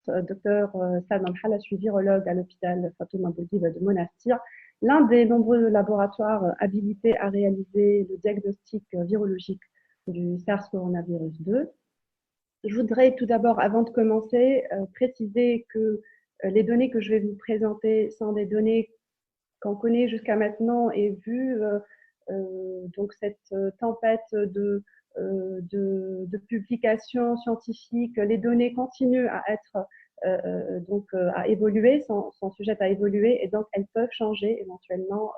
Dr Salman Hal, je suis virologue à l'hôpital Fatouma Boudiba de Monastir, l'un des nombreux laboratoires habilités à réaliser le diagnostic virologique du SARS coronavirus 2. Je voudrais tout d'abord, avant de commencer, préciser que les données que je vais vous présenter sont des données qu'on connaît jusqu'à maintenant et vu donc cette tempête de publications scientifiques, les données continuent à être à évoluer, sont sujettes à évoluer et donc elles peuvent changer éventuellement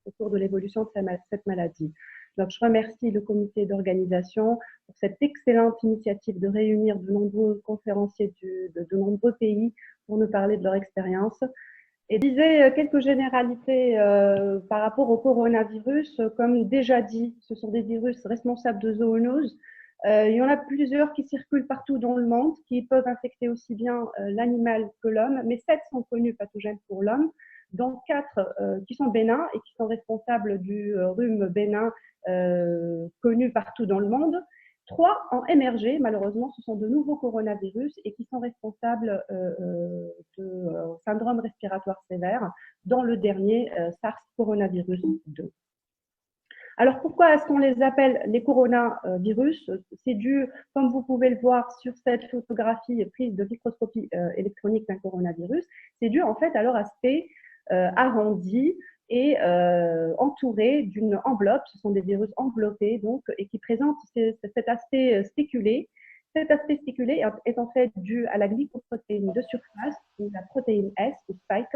au cours de l'évolution de cette maladie. Donc, je remercie le comité d'organisation pour cette excellente initiative de réunir de nombreux conférenciers de nombreux pays pour nous parler de leur expérience. Et disais quelques généralités par rapport au coronavirus. Comme déjà dit, ce sont des virus responsables de zoonoses. Il y en a plusieurs qui circulent partout dans le monde, qui peuvent infecter aussi bien l'animal que l'homme, mais 7 sont connus pathogènes pour l'homme, dont 4 qui sont bénins et qui sont responsables du rhume bénin connu partout dans le monde. 3 ont émergé, malheureusement, ce sont de nouveaux coronavirus et qui sont responsables de syndrome respiratoire sévère, dont le dernier SARS coronavirus 2. Alors, pourquoi est-ce qu'on les appelle les coronavirus? C'est dû, comme vous pouvez le voir sur cette photographie prise de microscopie électronique d'un coronavirus, c'est dû en fait à leur aspect arrondi et entouré d'une enveloppe. Ce sont des virus enveloppés donc, et qui présentent cet aspect spéculé. Cet aspect spéculé est en fait dû à la glycoprotéine de surface ou la protéine S ou spike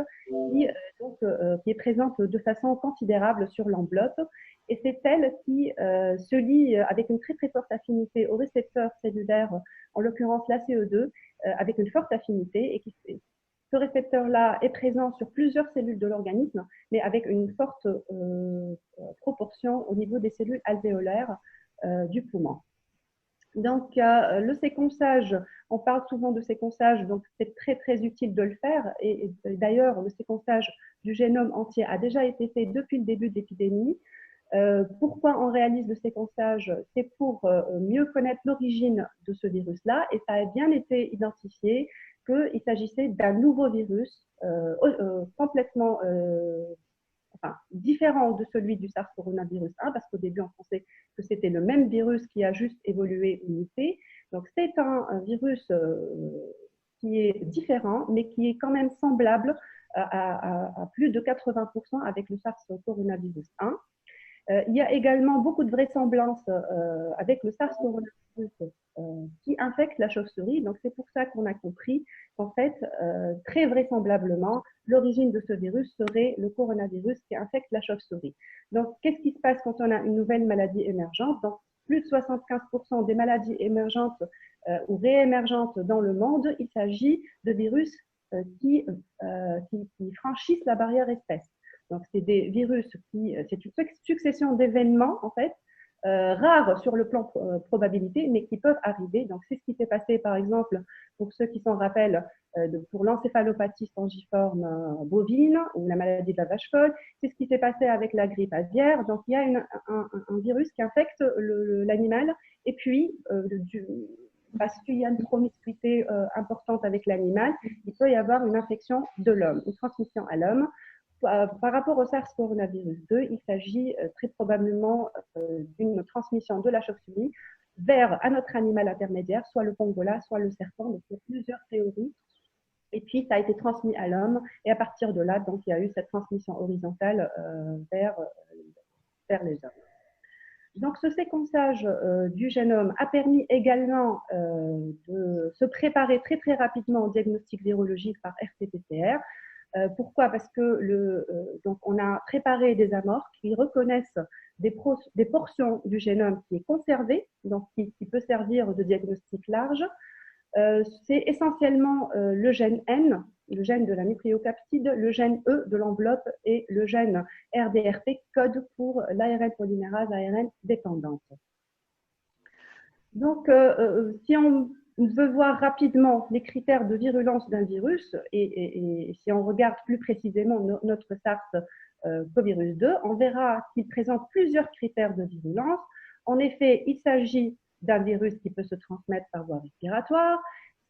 qui est présente de façon considérable sur l'enveloppe. Et c'est elle qui se lie avec une très très forte affinité au récepteur cellulaire, en l'occurrence la CE2, avec une forte affinité et ce récepteur-là est présent sur plusieurs cellules de l'organisme, mais avec une forte proportion au niveau des cellules alvéolaires du poumon. Donc, le séquençage, on parle souvent de séquençage, donc c'est très très utile de le faire. Et d'ailleurs, le séquençage du génome entier a déjà été fait depuis le début de l'épidémie. Pourquoi on réalise le séquençage? C'est pour mieux connaître l'origine de ce virus-là, et ça a bien été identifié qu'il s'agissait d'un nouveau virus complètement différent de celui du SARS coronavirus 1, parce qu'au début on pensait que c'était le même virus qui a juste évolué ou muté. Donc c'est un virus qui est différent, mais qui est quand même semblable à plus de 80% avec le SARS coronavirus 1. Il y a également beaucoup de vraisemblances avec le SARS coronavirus qui infecte la chauve-souris. Donc, c'est pour ça qu'on a compris qu'en fait, très vraisemblablement, l'origine de ce virus serait le coronavirus qui infecte la chauve-souris. Donc, qu'est-ce qui se passe quand on a une nouvelle maladie émergente? Donc, plus de 75% des maladies émergentes ou réémergentes dans le monde, il s'agit de virus qui franchissent la barrière espèce. Donc, c'est des virus c'est une succession d'événements, en fait, rares sur le plan probabilité, mais qui peuvent arriver. Donc, c'est ce qui s'est passé, par exemple, pour ceux qui s'en rappellent, pour l'encéphalopathie spongiforme bovine ou la maladie de la vache folle. C'est ce qui s'est passé avec la grippe aviaire. Donc, il y a un virus qui infecte l'animal et puis, parce qu'il y a une promiscuité importante avec l'animal, il peut y avoir une infection de l'homme, une transmission à l'homme. Par rapport au SARS coronavirus 2, il s'agit très probablement d'une transmission de la chauve-souris vers un autre animal intermédiaire, soit le pangolin, soit le serpent. Donc, il y a plusieurs théories. Et puis, ça a été transmis à l'homme. Et à partir de là, donc, il y a eu cette transmission horizontale vers les hommes. Donc, ce séquençage du génome a permis également de se préparer très, très rapidement au diagnostic virologique par RT-PCR. Pourquoi? Parce que donc on a préparé des amorces qui reconnaissent des portions du génome qui est conservé, donc qui peut servir de diagnostic large. C'est essentiellement le gène N, le gène de la nucléocapside, le gène E de l'enveloppe et le gène RDRP, code pour l'ARN polymérase ARN dépendante. Donc, si on veut voir rapidement les critères de virulence d'un virus, et si on regarde plus précisément notre SARS-CoV-2, on verra qu'il présente plusieurs critères de virulence. En effet, il s'agit d'un virus qui peut se transmettre par voie respiratoire.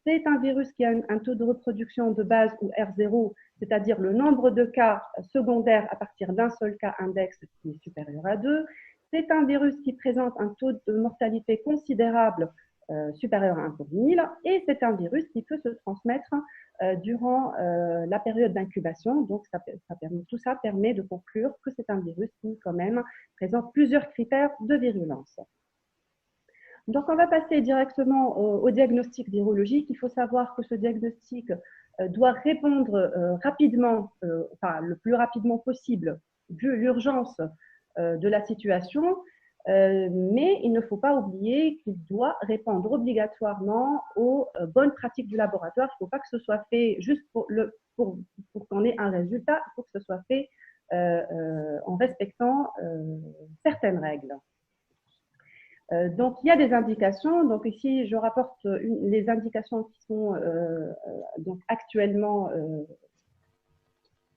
c'est un virus qui a un taux de reproduction de base ou R0, c'est-à-dire le nombre de cas secondaires à partir d'un seul cas index qui est supérieur à 2. C'est un virus qui présente un taux de mortalité considérable supérieur à 1 pour 1000 et c'est un virus qui peut se transmettre durant la période d'incubation. Donc, tout ça permet de conclure que c'est un virus qui, quand même, présente plusieurs critères de virulence. Donc, on va passer directement au diagnostic virologique. Il faut savoir que ce diagnostic doit répondre rapidement, enfin le plus rapidement possible, vu l'urgence de la situation, mais il ne faut pas oublier qu'il doit répondre obligatoirement aux bonnes pratiques du laboratoire. Il ne faut pas que ce soit fait juste pour qu'on ait un résultat, il faut que ce soit fait en respectant certaines règles. Donc, il y a des indications. Donc, ici, je rapporte les indications qui sont donc actuellement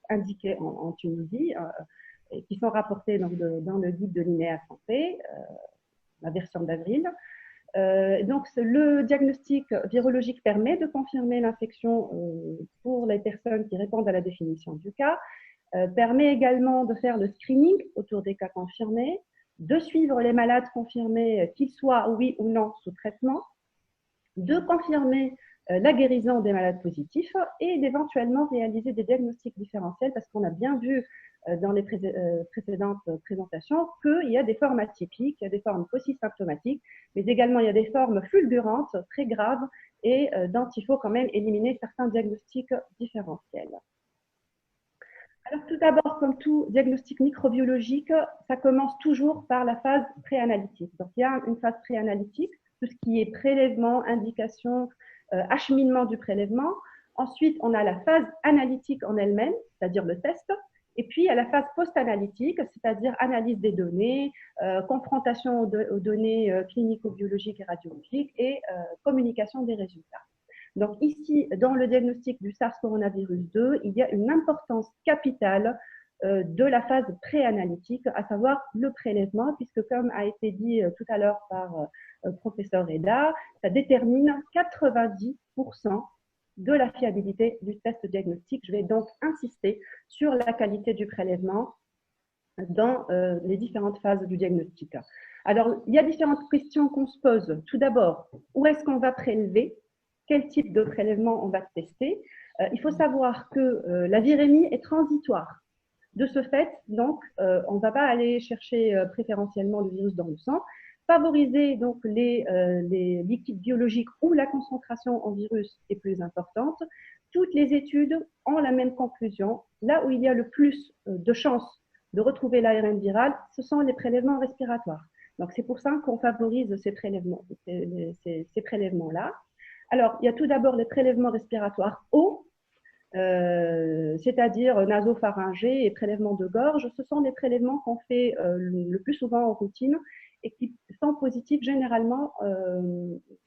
indiquées en Tunisie et qui sont rapportées donc, dans le guide de l'INEA Santé, la version d'avril. Donc, le diagnostic virologique permet de confirmer l'infection pour les personnes qui répondent à la définition du cas, permet également de faire le screening autour des cas confirmés, de suivre les malades confirmés, qu'ils soient oui ou non sous traitement, de confirmer la guérison des malades positifs et d'éventuellement réaliser des diagnostics différentiels parce qu'on a bien vu dans les précédentes présentations qu'il y a des formes atypiques, il y a des formes aussi symptomatiques, mais également il y a des formes fulgurantes, très graves et dont il faut quand même éliminer certains diagnostics différentiels. Alors tout d'abord, comme tout diagnostic microbiologique, ça commence toujours par la phase préanalytique. Donc il y a une phase préanalytique, tout ce qui est prélèvement, indication, acheminement du prélèvement. Ensuite, on a la phase analytique en elle-même, c'est-à-dire le test. Et puis, il y a la phase post-analytique, c'est-à-dire analyse des données, confrontation aux données clinico-biologiques et radiologiques et communication des résultats. Donc ici, dans le diagnostic du SARS coronavirus 2, il y a une importance capitale de la phase préanalytique, à savoir le prélèvement, puisque comme a été dit tout à l'heure par professeur Reda, ça détermine 90% de la fiabilité du test diagnostique. Je vais donc insister sur la qualité du prélèvement dans les différentes phases du diagnostic. Alors, il y a différentes questions qu'on se pose. Tout d'abord, où est-ce qu'on va prélever? Quel type de prélèvement on va tester? Il faut savoir que la virémie est transitoire. De ce fait, donc, on ne va pas aller chercher préférentiellement le virus dans le sang, favoriser donc les liquides biologiques où la concentration en virus est plus importante. Toutes les études ont la même conclusion. Là où il y a le plus de chances de retrouver l'ARN viral, ce sont les prélèvements respiratoires. Donc, c'est pour ça qu'on favorise ces prélèvements-là. Alors, il y a tout d'abord les prélèvements respiratoires hauts, c'est-à-dire nasopharyngés et prélèvements de gorge. Ce sont des prélèvements qu'on fait le plus souvent en routine et qui sont positifs généralement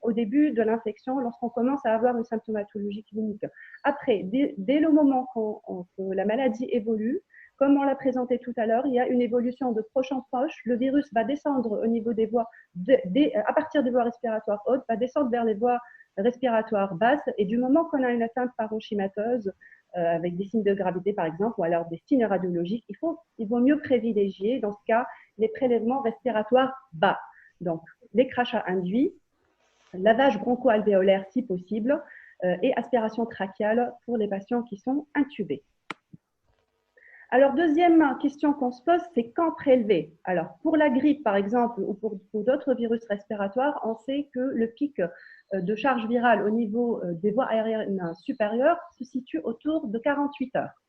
au début de l'infection lorsqu'on commence à avoir une symptomatologie clinique. Après, dès le moment que la maladie évolue, comme on l'a présenté tout à l'heure, il y a une évolution de proche en proche. Le virus va descendre au niveau des voies, à partir des voies respiratoires hautes, va descendre vers les voies respiratoires basses. Et du moment qu'on a une atteinte parenchymateuse, avec des signes de gravité par exemple, ou alors des signes radiologiques, il vaut mieux privilégier, dans ce cas, les prélèvements respiratoires bas. Donc, les crachats induits, lavage broncho-alvéolaire si possible, et aspiration trachéale pour les patients qui sont intubés. Alors, deuxième question qu'on se pose, c'est quand prélever? Alors, pour la grippe, par exemple, ou pour d'autres virus respiratoires, on sait que le pic de charge virale au niveau des voies aériennes supérieures se situe autour de 48 heures.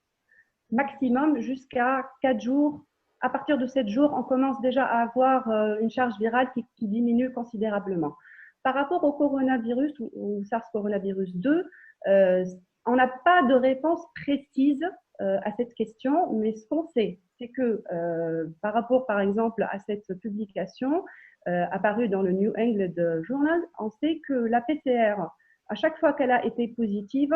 Maximum jusqu'à 4 jours. À partir de 7 jours, on commence déjà à avoir une charge virale qui diminue considérablement. Par rapport au coronavirus ou SARS coronavirus 2, on n'a pas de réponse précise à cette question, mais ce qu'on sait, c'est que par rapport, par exemple, à cette publication apparue dans le New England Journal, on sait que la PCR, à chaque fois qu'elle a été positive,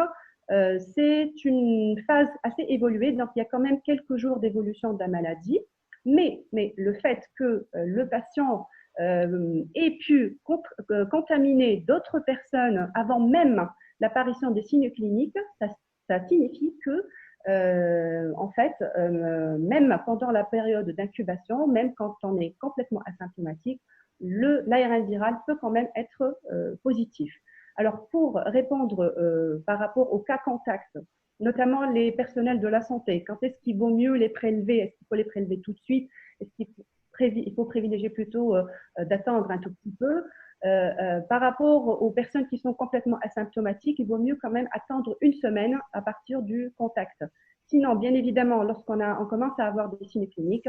c'est une phase assez évoluée, donc il y a quand même quelques jours d'évolution de la maladie, mais le fait que le patient ait pu contaminer d'autres personnes avant même l'apparition des signes cliniques, ça signifie que en fait, même pendant la période d'incubation, même quand on est complètement asymptomatique, l'ARN viral peut quand même être positif. Alors, pour répondre par rapport aux cas contacts, notamment les personnels de la santé, quand est-ce qu'il vaut mieux les prélever? Est-ce qu'il faut les prélever tout de suite? Est-ce qu'il faut privilégier plutôt d'attendre un tout petit peu? Par rapport aux personnes qui sont complètement asymptomatiques, il vaut mieux quand même attendre une semaine à partir du contact. Sinon, bien évidemment, on commence à avoir des signes cliniques,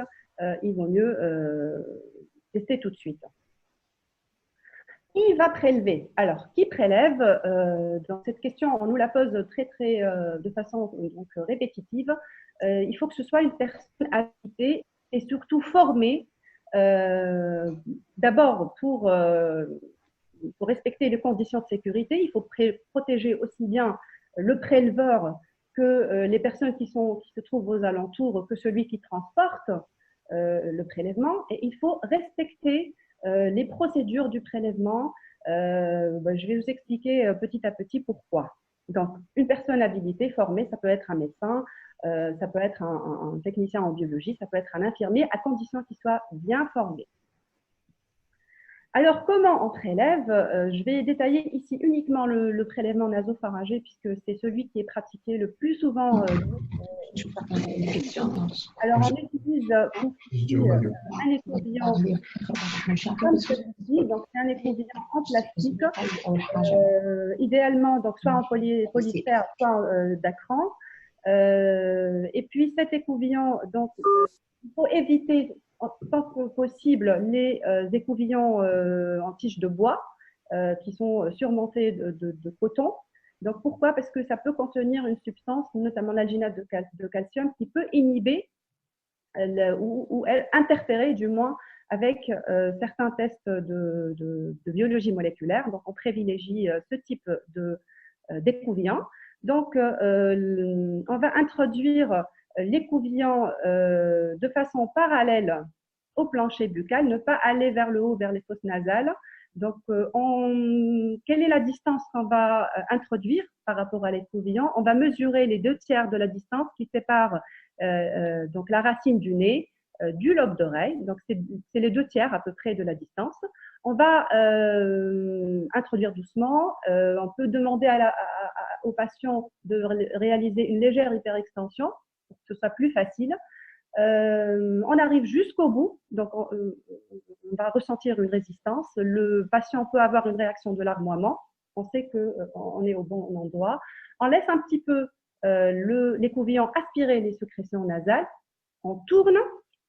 il vaut mieux tester tout de suite. Qui va prélever? Alors, qui prélève? Dans cette question, on nous la pose de façon donc, répétitive. Il faut que ce soit une personne habilitée et surtout formée. D'abord, pour respecter les conditions de sécurité, il faut protéger aussi bien le préleveur que les personnes qui se trouvent aux alentours, que celui qui transporte le prélèvement. Et il faut respecter les procédures du prélèvement. Je vais vous expliquer petit à petit pourquoi. Donc, une personne habilitée, formée, ça peut être un médecin, ça peut être un technicien en biologie, ça peut être un infirmier, à condition qu'il soit bien formé. Alors, comment on prélève? Je vais détailler ici uniquement le prélèvement nasopharyngé, puisque c'est celui qui est pratiqué le plus souvent. Alors, on utilise un écouvillon, comme celui-ci, donc c'est un écouvillon en plastique, idéalement donc soit en polystère, soit d'acran. Et puis cet écouvillon, donc il faut éviter tant que possible les écouvillons en tige de bois qui sont surmontés de coton. Donc pourquoi? Parce que ça peut contenir une substance, notamment l'alginate de calcium, qui peut inhiber ou interférer du moins avec certains tests de biologie moléculaire. Donc on privilégie ce type d'écouvillon. Donc on va introduire l'écouvillon de façon parallèle au plancher buccal, ne pas aller vers le haut, vers les fosses nasales. Donc, quelle est la distance qu'on va introduire par rapport à l'écouvillon? On va mesurer les 2/3 de la distance qui sépare donc la racine du nez du lobe d'oreille. Donc, c'est les 2/3 à peu près de la distance. On va introduire doucement. On peut demander aux patients de réaliser une légère hyperextension pour que ce soit plus facile. On arrive jusqu'au bout, donc on va ressentir une résistance. Le patient peut avoir une réaction de larmoiement. On sait qu'on est au bon endroit. On laisse un petit peu l'écouvillon aspirer les sécrétions nasales. On tourne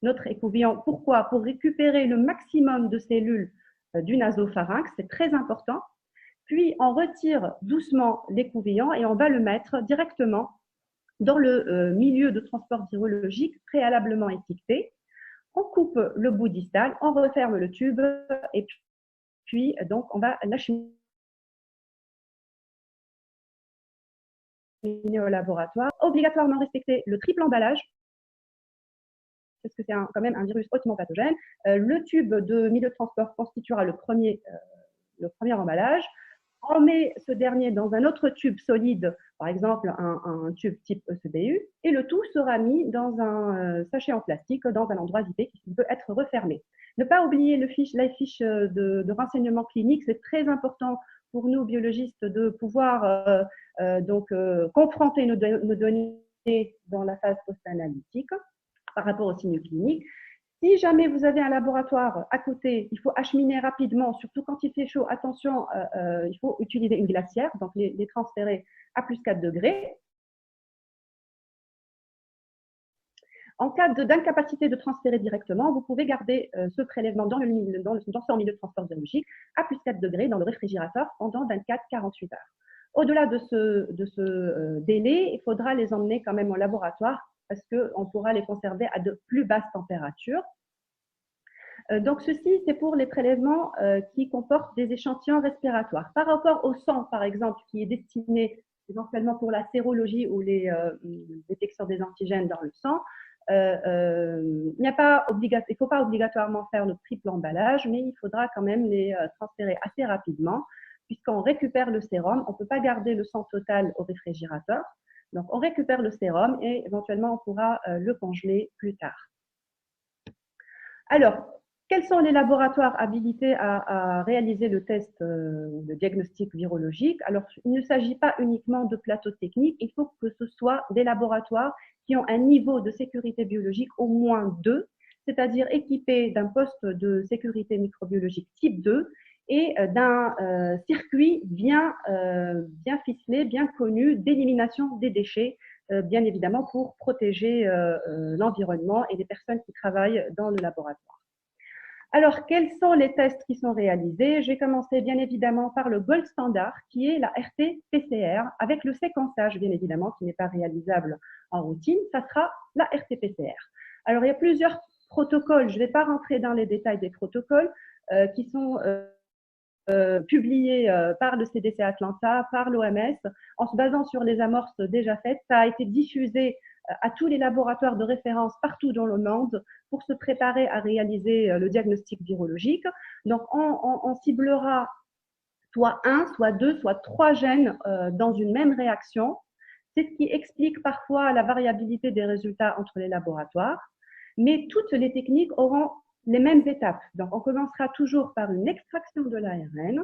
notre écouvillon. Pourquoi? Pour récupérer le maximum de cellules du nasopharynx. C'est très important. Puis, on retire doucement l'écouvillon et on va le mettre directement dans le milieu de transport virologique préalablement étiqueté. On coupe le bout distal, on referme le tube et puis donc on va l'acheminer au laboratoire. Obligatoirement respecter le triple emballage parce que c'est quand même un virus hautement pathogène. Le tube de milieu de transport constituera le premier emballage. On met ce dernier dans un autre tube solide, par exemple un tube type ECBU, et le tout sera mis dans un sachet en plastique, dans un endroit zippé qui peut être refermé. Ne pas oublier la fiche de renseignement clinique, c'est très important pour nous biologistes de pouvoir confronter nos données dans la phase post-analytique par rapport aux signes cliniques. Si jamais vous avez un laboratoire à côté, il faut acheminer rapidement, surtout quand il fait chaud. Attention, il faut utiliser une glacière, donc les transférer à plus 4 degrés. En cas d'incapacité de transférer directement, vous pouvez garder ce prélèvement dans son milieu de transport virologique à plus 4 degrés dans le réfrigérateur pendant 24-48 heures. Au-delà de ce délai, il faudra les emmener quand même au laboratoire parce qu'on pourra les conserver à de plus basses températures. Donc, ceci, c'est pour les prélèvements qui comportent des échantillons respiratoires. Par rapport au sang, par exemple, qui est destiné éventuellement pour la sérologie ou les détections des antigènes dans le sang, il ne faut pas obligatoirement faire le triple emballage, mais il faudra quand même les transférer assez rapidement puisqu'on récupère le sérum. On ne peut pas garder le sang total au réfrigérateur. Donc, on récupère le sérum et éventuellement, on pourra le congeler plus tard. Alors, quels sont les laboratoires habilités à réaliser le test, le diagnostic virologique? Alors, il ne s'agit pas uniquement de plateaux techniques, il faut que ce soit des laboratoires qui ont un niveau de sécurité biologique au moins 2, c'est-à-dire équipés d'un poste de sécurité microbiologique type 2 et d'un circuit bien ficelé, bien connu d'élimination des déchets, bien évidemment pour protéger l'environnement et les personnes qui travaillent dans le laboratoire. Alors, quels sont les tests qui sont réalisés? J'ai commencé bien évidemment par le gold standard, qui est la RT-PCR, avec le séquençage, bien évidemment, qui n'est pas réalisable en routine. Ça sera la RT-PCR. Alors, il y a plusieurs protocoles. Je ne vais pas rentrer dans les détails des protocoles qui sont publiés par le CDC Atlanta, par l'OMS, en se basant sur les amorces déjà faites. Ça a été diffusé à tous les laboratoires de référence partout dans le monde pour se préparer à réaliser le diagnostic virologique. Donc, on ciblera soit 1, soit 2, soit 3 gènes dans une même réaction. C'est ce qui explique parfois la variabilité des résultats entre les laboratoires. Mais toutes les techniques auront les mêmes étapes. Donc, on commencera toujours par une extraction de l'ARN,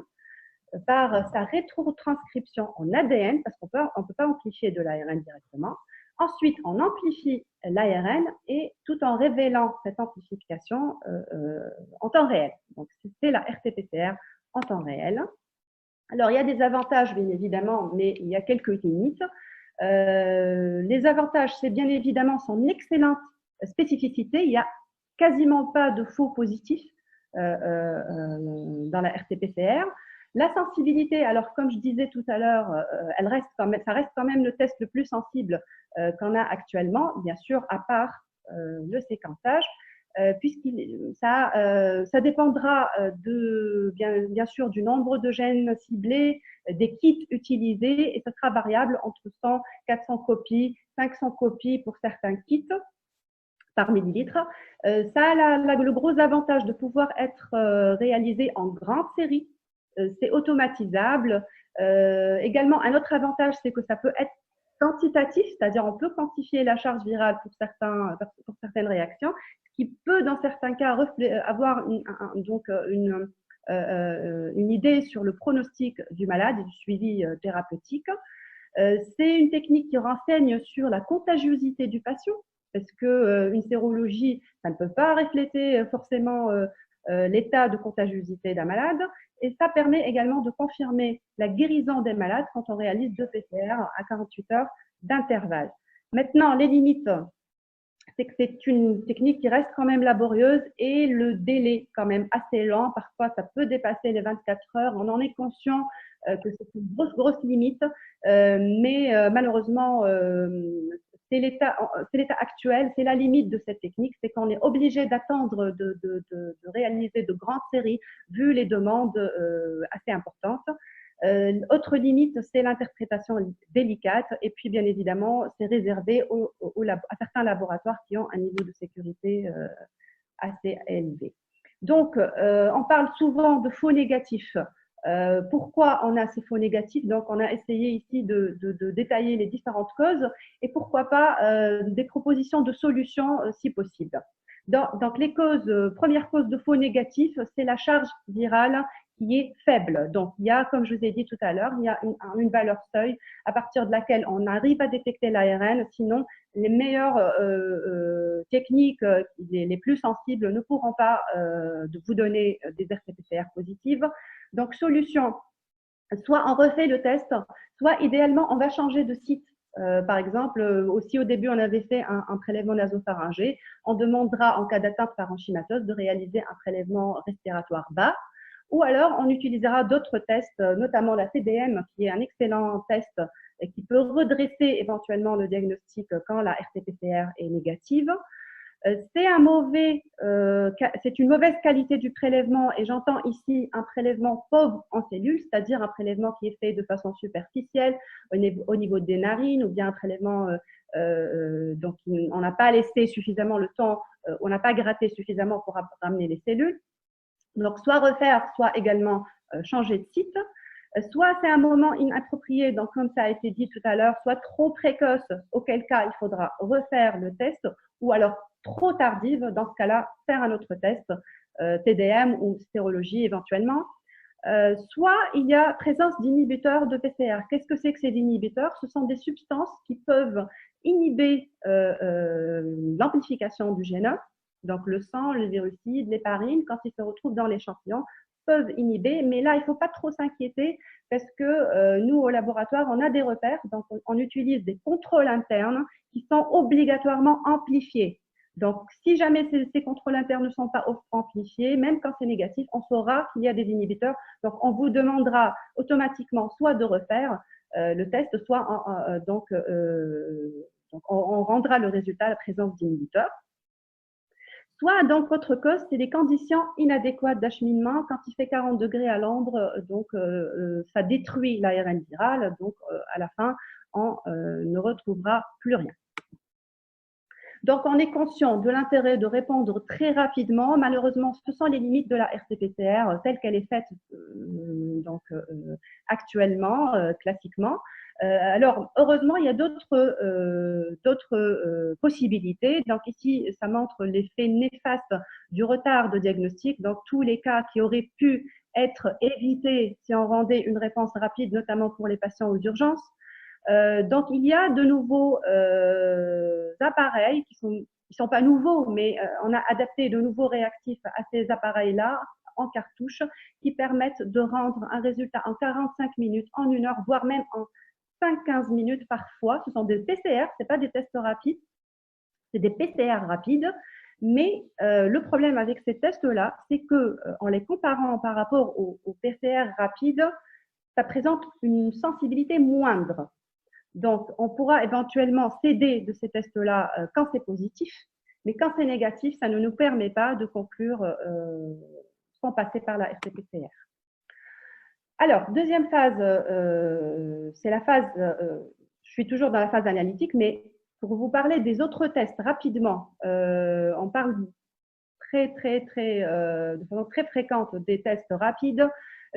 par sa rétrotranscription en ADN, parce qu'on ne peut pas amplifier de l'ARN directement. Ensuite, on amplifie l'ARN et tout en révélant cette amplification en temps réel. Donc, c'est la RT-PCR en temps réel. Alors, il y a des avantages, bien évidemment, mais il y a quelques limites. Les avantages, c'est bien évidemment son excellente spécificité. Il n'y a quasiment pas de faux positifs dans la RT-PCR. La sensibilité, alors comme je disais tout à l'heure, ça reste quand même le test le plus sensible qu'on a actuellement, bien sûr, à part le séquençage, ça dépendra bien sûr du nombre de gènes ciblés, des kits utilisés, et ça sera variable entre 100, 400 copies, 500 copies pour certains kits par millilitre. Ça a le gros avantage de pouvoir être réalisé en grande série. C'est automatisable. Également, un autre avantage, c'est que ça peut être quantitatif, c'est-à-dire on peut quantifier la charge virale pour certaines réactions, ce qui peut, dans certains cas, avoir une idée sur le pronostic du malade et du suivi thérapeutique. C'est une technique qui renseigne sur la contagiosité du patient, parce que une sérologie, ça ne peut pas refléter forcément l'état de contagiosité d'un malade. Et ça permet également de confirmer la guérison des malades quand on réalise 2 PCR à 48 heures d'intervalle. Maintenant, les limites, c'est que c'est une technique qui reste quand même laborieuse et le délai quand même assez lent. Parfois, ça peut dépasser les 24 heures. On en est conscient que c'est une grosse limite, mais malheureusement, c'est l'état actuel, c'est la limite de cette technique, c'est qu'on est obligé d'attendre de réaliser de grandes séries vu les demandes assez importantes. Autre limite, c'est l'interprétation délicate et puis bien évidemment, c'est réservé à certains laboratoires qui ont un niveau de sécurité assez élevé. Donc, on parle souvent de faux négatifs. Pourquoi on a ces faux négatifs? Donc, on a essayé ici de détailler les différentes causes et pourquoi pas des propositions de solutions si possible. Donc, les causes, première cause de faux négatifs, c'est la charge virale qui est faible. Donc, il y a, comme je vous ai dit tout à l'heure, il y a une valeur seuil à partir de laquelle on arrive à détecter l'ARN. Sinon, les meilleures techniques, les plus sensibles, ne pourront pas vous donner des RT-PCR positives. Donc, solution, soit on refait le test, soit idéalement, on va changer de site. Par exemple, aussi au début, on avait fait un prélèvement nasopharyngé. On demandera, en cas d'atteinte parenchymatose, de réaliser un prélèvement respiratoire bas. Ou alors, on utilisera d'autres tests, notamment la TDM, qui est un excellent test et qui peut redresser éventuellement le diagnostic quand la RT-PCR est négative. C'est une mauvaise qualité du prélèvement et j'entends ici un prélèvement pauvre en cellules, c'est-à-dire un prélèvement qui est fait de façon superficielle au niveau des narines ou bien un prélèvement donc on n'a pas laissé suffisamment le temps, on n'a pas gratté suffisamment pour ramener les cellules. Donc soit refaire, soit également changer de site. Soit c'est un moment inapproprié, donc comme ça a été dit tout à l'heure, soit trop précoce, auquel cas il faudra refaire le test, ou alors trop tardive, dans ce cas-là, faire un autre test, TDM ou stérologie éventuellement. Soit il y a présence d'inhibiteurs de PCR. Qu'est-ce que c'est que ces inhibiteurs? Ce sont des substances qui peuvent inhiber l'amplification du génome. Donc le sang, le virucide, l'héparine, quand ils se retrouvent dans l'échantillon, peuvent inhiber. Mais là, il ne faut pas trop s'inquiéter parce que nous, au laboratoire, on a des repères. Donc on utilise des contrôles internes qui sont obligatoirement amplifiés. Donc, si jamais ces contrôles internes ne sont pas amplifiés, même quand c'est négatif, on saura qu'il y a des inhibiteurs. Donc, on vous demandera automatiquement soit de refaire le test, soit donc on rendra le résultat à la présence d'inhibiteurs. Soit, donc, votre cause, c'est des conditions inadéquates d'acheminement. Quand il fait 40 degrés à l'ombre, donc ça détruit l'ARN viral. Donc, à la fin, on ne retrouvera plus rien. Donc, on est conscient de l'intérêt de répondre très rapidement. Malheureusement, ce sont les limites de la RT-PCR telle qu'elle est faite actuellement, classiquement. Alors, heureusement, il y a d'autres possibilités. Donc, ici, ça montre l'effet néfaste du retard de diagnostic. Donc, tous les cas qui auraient pu être évités si on rendait une réponse rapide, notamment pour les patients aux urgences. Donc, il y a de nouveaux appareils qui sont pas nouveaux, mais on a adapté de nouveaux réactifs à ces appareils-là en cartouche qui permettent de rendre un résultat en 45 minutes, en 1 heure, voire même en 5-15 minutes parfois. Ce sont des PCR, ce n'est pas des tests rapides, c'est des PCR rapides. Mais le problème avec ces tests-là, c'est qu'en les comparant par rapport aux PCR rapides, ça présente une sensibilité moindre. Donc, on pourra éventuellement s'aider de ces tests-là quand c'est positif, mais quand c'est négatif, ça ne nous permet pas de conclure sans passer par la RT-PCR. Alors, deuxième phase, c'est la phase, je suis toujours dans la phase analytique, mais pour vous parler des autres tests rapidement, on parle de façon très fréquente des tests rapides.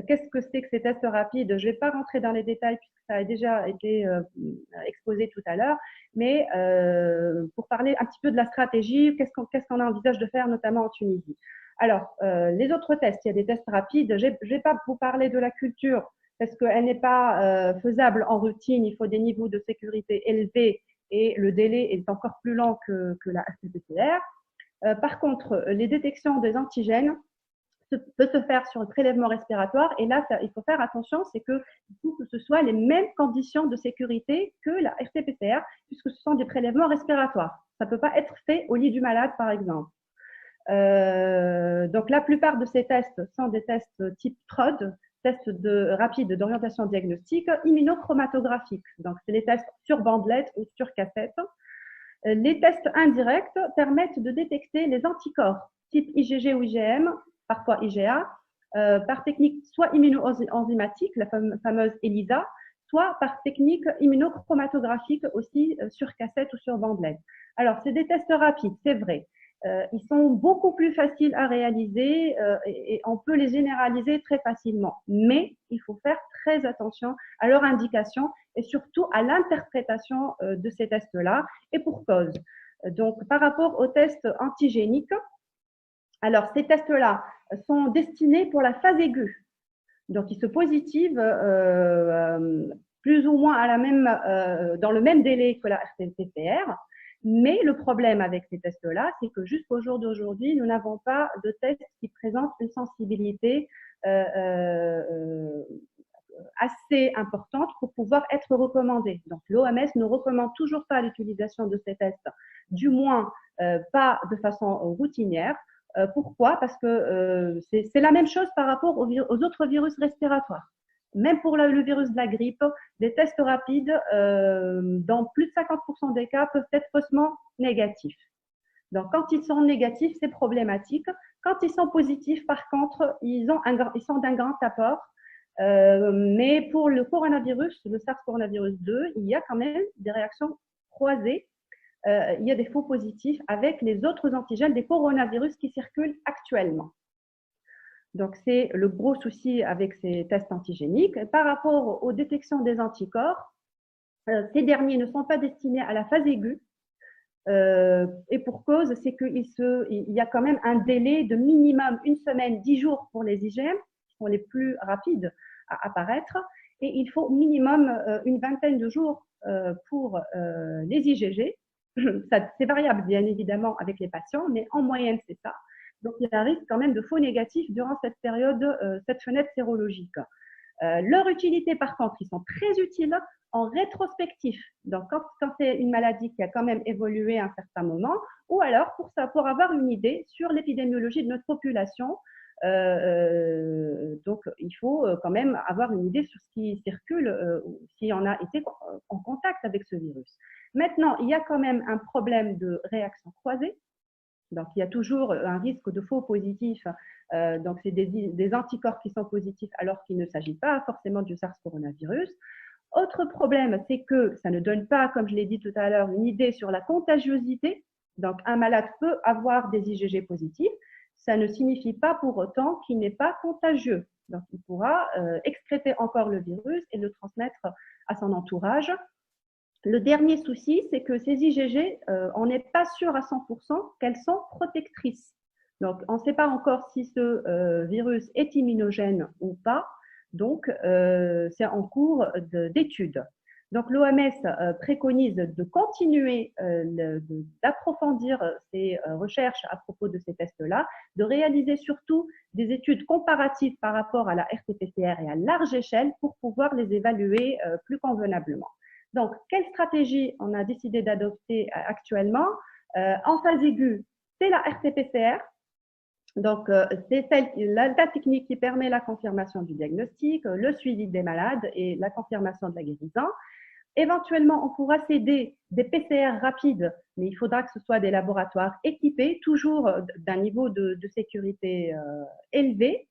Qu'est-ce que c'est que ces tests rapides? Je ne vais pas rentrer dans les détails puisque ça a déjà été exposé tout à l'heure, mais pour parler un petit peu de la stratégie, qu'est-ce qu'on envisage de faire notamment en Tunisie? Alors, les autres tests, il y a des tests rapides. Je ne vais pas vous parler de la culture parce qu'elle n'est pas faisable en routine. Il faut des niveaux de sécurité élevés et le délai est encore plus long que la RT-PCR. Par contre, les détections des antigènes peut se faire sur un prélèvement respiratoire. Et là, il faut faire attention, c'est qu'il faut que ce soit les mêmes conditions de sécurité que la RT-PCR, puisque ce sont des prélèvements respiratoires. Ça ne peut pas être fait au lit du malade, par exemple. Donc, la plupart de ces tests sont des tests type TROD, tests rapides d'orientation diagnostique, immunochromatographiques. Donc, c'est les tests sur bandelette ou sur cassette. Les tests indirects permettent de détecter les anticorps type IgG ou IgM, parfois IgA, par technique soit immunoenzymatique, la fameuse ELISA, soit par technique immunochromatographique aussi sur cassette ou sur bandelette. Alors, c'est des tests rapides, c'est vrai. Ils sont beaucoup plus faciles à réaliser et on peut les généraliser très facilement. Mais il faut faire très attention à leur indication et surtout à l'interprétation de ces tests-là et pour cause. Donc, par rapport aux tests antigéniques, alors ces tests-là sont destinés pour la phase aiguë. Donc, ils se positivent plus ou moins dans le même délai que la RT-PCR. Mais le problème avec ces tests-là, c'est que jusqu'au jour d'aujourd'hui, nous n'avons pas de tests qui présentent une sensibilité assez importante pour pouvoir être recommandés. Donc, l'OMS ne recommande toujours pas l'utilisation de ces tests, du moins pas de façon routinière. Pourquoi? Parce que c'est la même chose par rapport aux autres virus respiratoires. Même pour le virus de la grippe, les tests rapides, dans plus de 50% des cas, peuvent être faussement négatifs. Donc, quand ils sont négatifs, c'est problématique. Quand ils sont positifs, par contre, ils sont d'un grand apport. Mais pour le coronavirus, le SARS-CoV-2, il y a quand même des réactions croisées. Il y a des faux positifs avec les autres antigènes des coronavirus qui circulent actuellement. Donc, c'est le gros souci avec ces tests antigéniques. Par rapport aux détections des anticorps, ces derniers ne sont pas destinés à la phase aiguë. Et pour cause, c'est qu'il y a quand même un délai de minimum 1 semaine, 10 jours pour les IgM, qui sont les plus rapides à apparaître, et il faut minimum une vingtaine de jours pour les IgG. C'est variable, bien évidemment, avec les patients, mais en moyenne, c'est ça. Donc, il y a un risque quand même de faux négatifs durant cette période, cette fenêtre sérologique. Leur utilité, par contre, ils sont très utiles en rétrospectif. Donc, quand c'est une maladie qui a quand même évolué à un certain moment, ou alors pour avoir une idée sur l'épidémiologie de notre population. Donc, il faut quand même avoir une idée sur ce qui circule, si on a été en contact avec ce virus. Maintenant, il y a quand même un problème de réaction croisée. Donc, il y a toujours un risque de faux positifs. Donc, c'est des anticorps qui sont positifs alors qu'il ne s'agit pas forcément du SARS coronavirus. Autre problème, c'est que ça ne donne pas, comme je l'ai dit tout à l'heure, une idée sur la contagiosité. Donc, un malade peut avoir des IgG positifs. Ça ne signifie pas pour autant qu'il n'est pas contagieux. Donc, il pourra excréter encore le virus et le transmettre à son entourage. Le dernier souci, c'est que ces IgG, on n'est pas sûr à 100% qu'elles sont protectrices. Donc, on ne sait pas encore si ce virus est immunogène ou pas. Donc, c'est en cours d'étude. Donc, l'OMS préconise de continuer d'approfondir ces recherches à propos de ces tests-là, de réaliser surtout des études comparatives par rapport à la RT-PCR et à large échelle pour pouvoir les évaluer plus convenablement. Donc, quelle stratégie on a décidé d'adopter actuellement? En phase aiguë, c'est la RT-PCR. Donc, c'est la technique qui permet la confirmation du diagnostic, le suivi des malades et la confirmation de la guérison. Éventuellement, on pourra céder des PCR rapides, mais il faudra que ce soit des laboratoires équipés, toujours d'un niveau de sécurité élevé.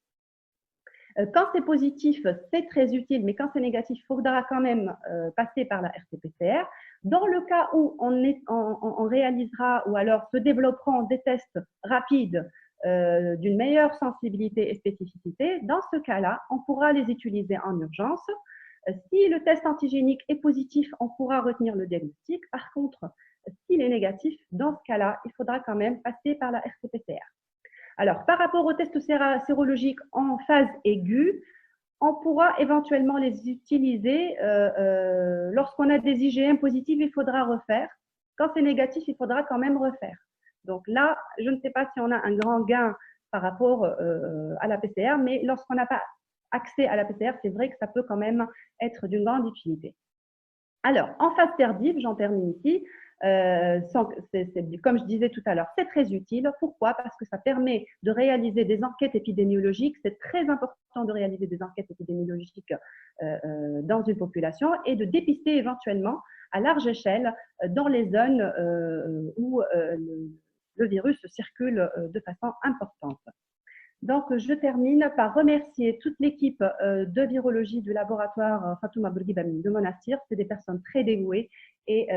Quand c'est positif, c'est très utile, mais quand c'est négatif, il faudra quand même passer par la RT-PCR. Dans le cas où on réalisera ou alors se développeront des tests rapides d'une meilleure sensibilité et spécificité, dans ce cas-là, on pourra les utiliser en urgence. Si le test antigénique est positif, on pourra retenir le diagnostic. Par contre, s'il est négatif, dans ce cas-là, il faudra quand même passer par la RT-PCR. Alors, par rapport aux tests sérologiques en phase aiguë, on pourra éventuellement les utiliser lorsqu'on a des IgM positifs, il faudra refaire. Quand c'est négatif, il faudra quand même refaire. Donc là, je ne sais pas si on a un grand gain par rapport à la PCR, mais lorsqu'on n'a pas accès à la PCR, c'est vrai que ça peut quand même être d'une grande utilité. Alors, en phase tardive, j'en termine ici. Comme je disais tout à l'heure, c'est très utile. Pourquoi? Parce que ça permet de réaliser des enquêtes épidémiologiques. C'est très important de réaliser des enquêtes épidémiologiques dans une population et de dépister éventuellement à large échelle dans les zones où le virus circule de façon importante. Donc, je termine par remercier toute l'équipe de virologie du laboratoire Fatouma Bourguiba de Monastir. C'est des personnes très dévouées et